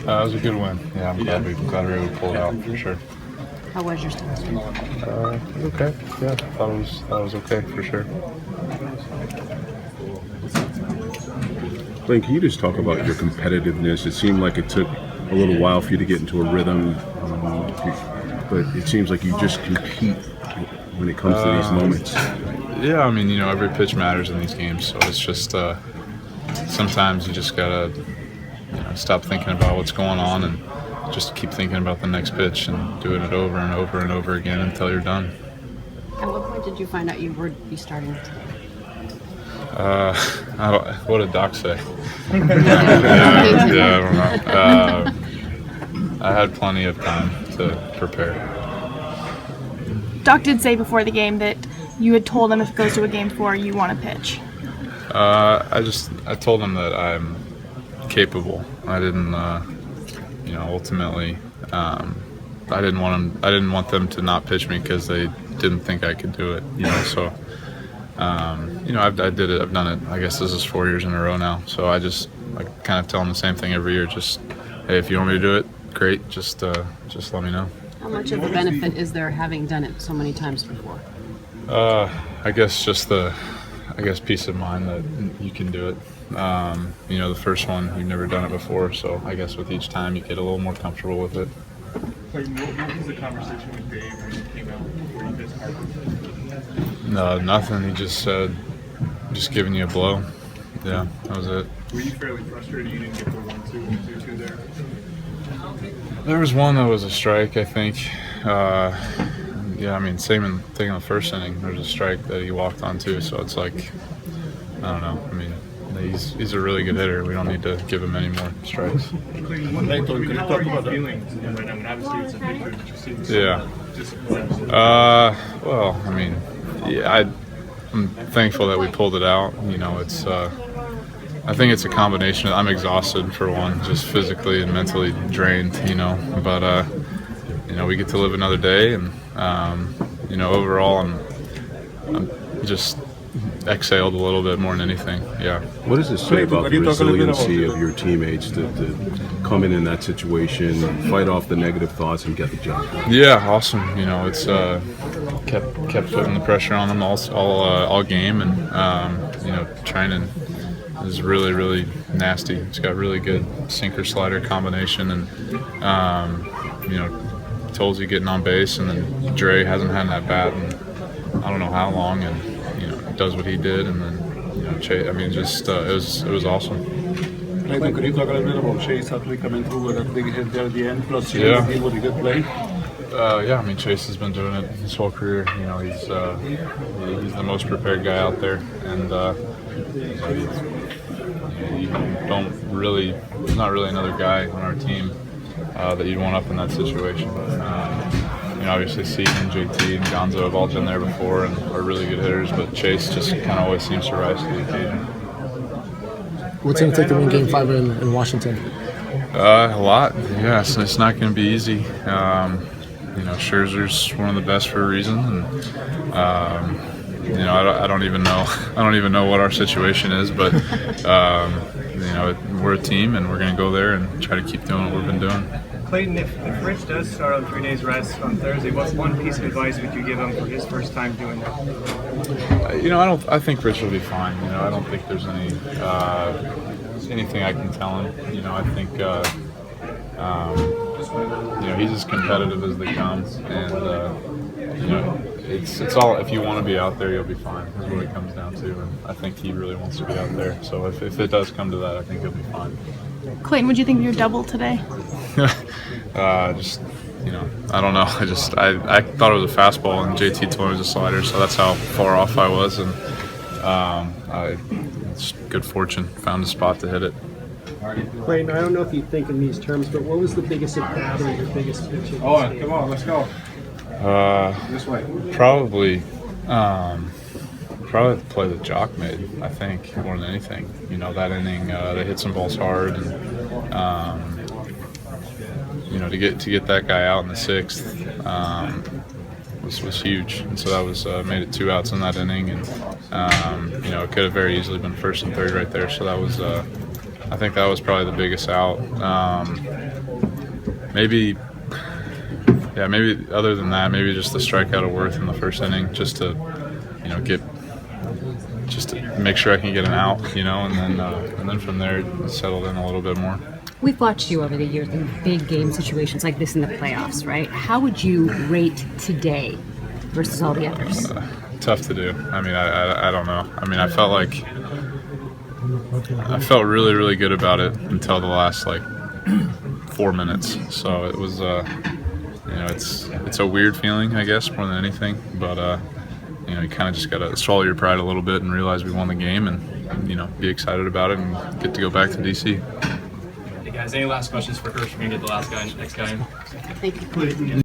It was a good win. Yeah, I'm glad we were able to pull it out for sure. How was your start? It was okay. Yeah, I thought it was okay for sure. Clayton, can you just talk about your competitiveness? It seemed like it took a little while for you to get into a rhythm, but it seems like you just compete when it comes to these moments. Yeah, I mean, every pitch matters in these games, so it's just sometimes you just gotta stop thinking about what's going on and just keep thinking about the next pitch and doing it over and over and over again until you're done. At what point did you find out you would be starting today? What did Doc say? I don't know. I had plenty of time to prepare. Doc did say before the game that you had told him if it goes to a game 4, you want to pitch. I told him that I'm capable. I didn't, ultimately, I didn't want them to not pitch me because they didn't think I could do it. So. I've done it. I guess this is 4 years in a row now. So I kind of tell them the same thing every year. Just, hey, if you want me to do it, great. Just let me know. How much of a benefit is there having done it so many times before? I guess just peace of mind that you can do it. The first one, you've never done it before, so I guess with each time you get a little more comfortable with it. Clayton, what was the conversation with Dave when you came out before you guys parted? No, nothing. He just said, just giving you a blow. Yeah, that was it. Were you fairly frustrated you didn't get the 1-2 and 2-2 there? There was one that was a strike, I think. Same thing in the first inning. There was a strike that he walked on too. So it's like, I don't know. I mean, he's a really good hitter. We don't need to give him any more strikes. Clayton, how are you feeling right now? I mean, obviously it's a victory, but you seem Yeah. I'm thankful that we pulled it out. It's I think it's a combination. I'm exhausted for one, just physically and mentally drained. But we get to live another day, and overall, I'm just exhaled a little bit more than anything. Yeah. What does it say about the resiliency of your teammates to come in that situation, fight off the negative thoughts, and get the job done? Yeah, awesome. It's kept putting the pressure on them all game, and training is really, really nasty. It's got really good sinker slider combination, and Tolsey getting on base, and then Dre hasn't had that bat in I don't know how long, and does what he did, and then Chase. I mean, just it was awesome. Clayton, could you talk a little bit about Chase actually coming through with a big hit there at the end? Plus, he was a good play. I mean, Chase has been doing it his whole career. He's the most prepared guy out there, and there's not really another guy on our team that you'd want up in that situation. Obviously, Seaton, JT, and Gonzo have all been there before and are really good hitters, but Chase just kind of always seems to rise to the occasion. What's going to take to win Game 5 in Washington? A lot. Yeah, it's not going to be easy. Scherzer's one of the best for a reason, and I don't even know what our situation is, but we're a team, and we're going to go there and try to keep doing what we've been doing. Clayton, if Rich does start on 3 days rest on Thursday, what's one piece of advice would you give him for his first time doing that? I think Rich will be fine. I don't think there's anything I can tell him. I think he's as competitive as they come, and it's all, if you want to be out there, you'll be fine. Is what it comes down to, and I think he really wants to be out there. So if it does come to that, I think he'll be fine. Clayton, what do you think of your double today? I don't know. I thought it was a fastball, and JT told me it was a slider, so that's how far off I was, and it's good fortune. Found a spot to hit it. Clayton, I don't know if you think in these terms, but what was the biggest at-bat or your biggest pitch? Come on, let's go. This way. Probably the play that Jock made, I think, more than anything. That inning, they hit some balls hard, and to get that guy out in the 6th was huge, and so that was made it 2 outs in that inning, and it could have very easily been 1st and 3rd right there. So that was I think that was probably the biggest out. Maybe other than that, maybe just the strikeout of Worth in the first inning, just to make sure I can get an out, and then from there it settled in a little bit more. We've watched you over the years in big game situations like this in the playoffs, right? How would you rate today versus all the others? Tough to do. I mean, I don't know. I mean, I felt really, really good about it until the last 4 minutes. So it was, it's a weird feeling, I guess, more than anything. But you kind of just gotta swallow your pride a little bit and realize we won the game, and be excited about it and get to go back to DC. Hey guys, any last questions for Kirsch? We're gonna get the next guy in. Thank you.